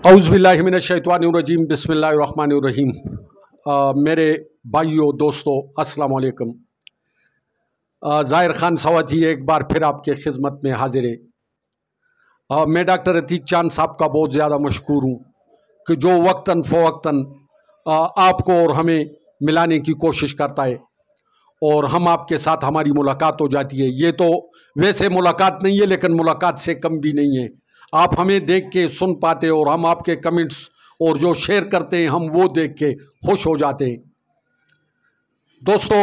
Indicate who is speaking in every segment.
Speaker 1: औज़ुबिल्लाहि मिनश्शैतानिर्रजीम बिस्मिल्लाहिर्रहमानिर्रहीम। मेरे भाइयों दोस्तों अस्सलाम वालेकुम। ज़ाहिर ख़ान सवाती एक बार फिर आपके खिदमत में हाजिर है। मैं डॉक्टर अतीक चांद साहब का बहुत ज़्यादा मशकूर हूँ कि जो वक्तन फ़वक्तन आपको और हमें मिलाने की कोशिश करता है और हम आपके साथ हमारी मुलाकात हो जाती है। ये तो वैसे मुलाकात नहीं है, लेकिन मुलाकात से कम भी नहीं है। आप हमें देख के सुन पाते और हम आपके कमेंट्स और जो शेयर करते हैं हम वो देख के खुश हो जाते हैं। दोस्तों,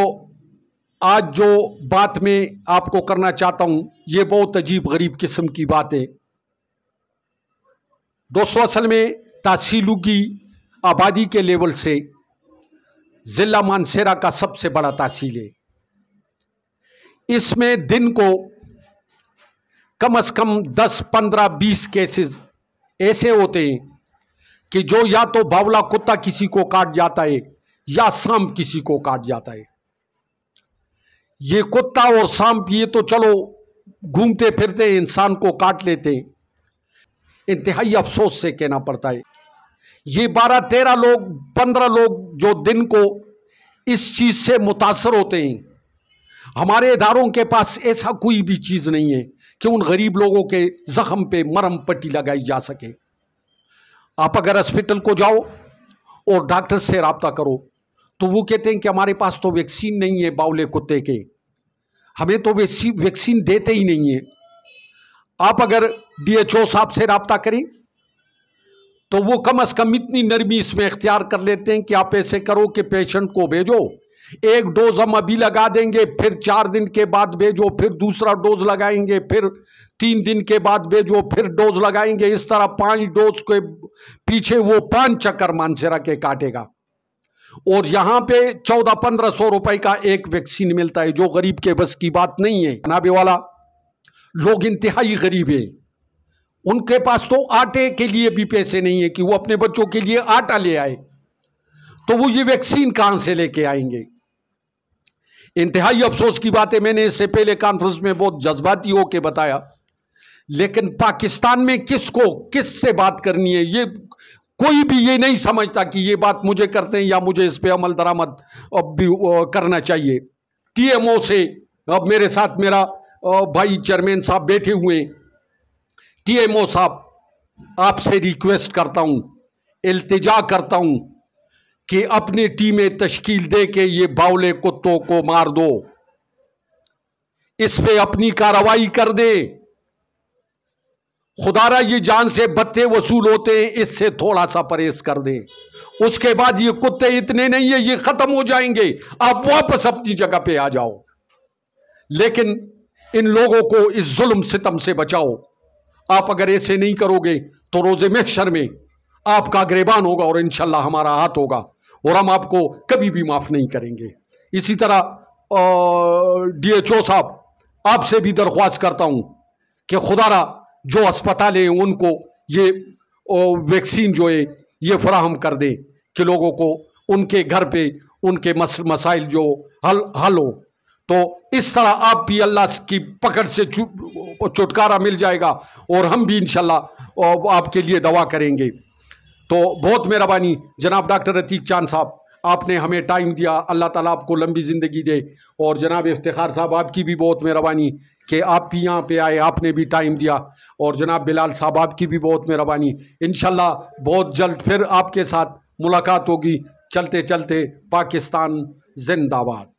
Speaker 1: आज जो बात मैं आपको करना चाहता हूँ ये बहुत अजीब गरीब किस्म की बात है। दोस्तों, असल में तहसीलुगी आबादी के लेवल से ज़िला मानसरा का सबसे बड़ा तहसील है। इसमें दिन को कम से कम 10, 15, 20 केसेस ऐसे होते हैं कि जो या तो बावला कुत्ता किसी को काट जाता है या सांप किसी को काट जाता है। ये कुत्ता और सांप ये तो चलो घूमते फिरते इंसान को काट लेते हैं। इंतहाई अफसोस से कहना पड़ता है ये 12, 13 लोग, 15 लोग जो दिन को इस चीज़ से मुतासर होते हैं। हमारे इदारों के पास ऐसा कोई भी चीज़ नहीं है कि उन गरीब लोगों के ज़ख्म पे मरहम पट्टी लगाई जा सके। आप अगर हॉस्पिटल को जाओ और डॉक्टर से रब्ता करो तो वो कहते हैं कि हमारे पास तो वैक्सीन नहीं है बावले कुत्ते के, हमें तो वैक्सीन देते ही नहीं है। आप अगर DHO साहब से रब्ता करें तो वो कम से कम इतनी नरमी इसमें इख्तियार कर लेते हैं कि आप ऐसे करो कि पेशेंट को भेजो, एक डोज हम अभी लगा देंगे, फिर 4 दिन के बाद भेजो, फिर दूसरा डोज लगाएंगे, फिर 3 दिन के बाद भेजो, फिर डोज लगाएंगे। इस तरह 5 डोज के पीछे वो 5 चक्कर मानसरा के काटेगा। और यहाँ पे 1400-1500 रुपए का एक वैक्सीन मिलता है, जो गरीब के बस की बात नहीं है। नाबे वाला लोग इंतहाई गरीब हैं, उनके पास तो आटे के लिए भी पैसे नहीं है कि वो अपने बच्चों के लिए आटा ले आए, तो वो ये वैक्सीन कहाँ से लेके आएंगे। इंतहाई अफसोस की बात है। मैंने इससे पहले कॉन्फ्रेंस में बहुत जज्बाती होकर बताया, लेकिन पाकिस्तान में किसको किससे बात करनी है ये कोई भी ये नहीं समझता कि ये बात मुझे करते हैं या मुझे इस पे अमल दरामद अब भी करना चाहिए। TMO से अब मेरे साथ मेरा भाई चेयरमैन साहब बैठे हुए हैं। TMO साहब, आपसे रिक्वेस्ट करता हूँ, इल्तिजा करता हूँ कि अपनी टीमें तश्कील दे के ये बावले कुत्तों को मार दो, इस पे अपनी कार्रवाई कर दे। खुदारा ये जान से बत्ते वसूल होते हैं, इससे थोड़ा सा परहेज कर दे। उसके बाद ये कुत्ते इतने नहीं है, ये खत्म हो जाएंगे, आप वापस अपनी जगह पे आ जाओ। लेकिन इन लोगों को इस जुल्म सितम से बचाओ। आप अगर ऐसे नहीं करोगे तो रोज़े महशर में आपका गिरबान होगा और इंशाल्लाह हमारा हाथ होगा और हम आपको कभी भी माफ़ नहीं करेंगे। इसी तरह DHO साहब, आपसे भी दरख्वास्त करता हूँ कि खुदारा जो अस्पताल हैं उनको ये वैक्सीन जो है ये फराहम कर दें कि लोगों को उनके घर पे उनके मसाइल जो हल हो। तो इस तरह आप भी अल्लाह की पकड़ से छुटकारा मिल जाएगा और हम भी इंशाल्लाह आपके लिए दवा करेंगे। तो बहुत मेहरबानी जनाब डॉक्टर अतीक चांद साहब, आपने हमें टाइम दिया, अल्लाह ताला आपको लंबी ज़िंदगी दे। और जनाब इफ्तिखार साहब, आपकी भी बहुत मेहरबानी कि आप भी यहाँ पे आए, आपने भी टाइम दिया। और जनाब बिलाल साहब, आपकी भी बहुत मेहरबानी। इंशाल्लाह बहुत जल्द फिर आपके साथ मुलाकात होगी। चलते चलते पाकिस्तान जिंदाबाद।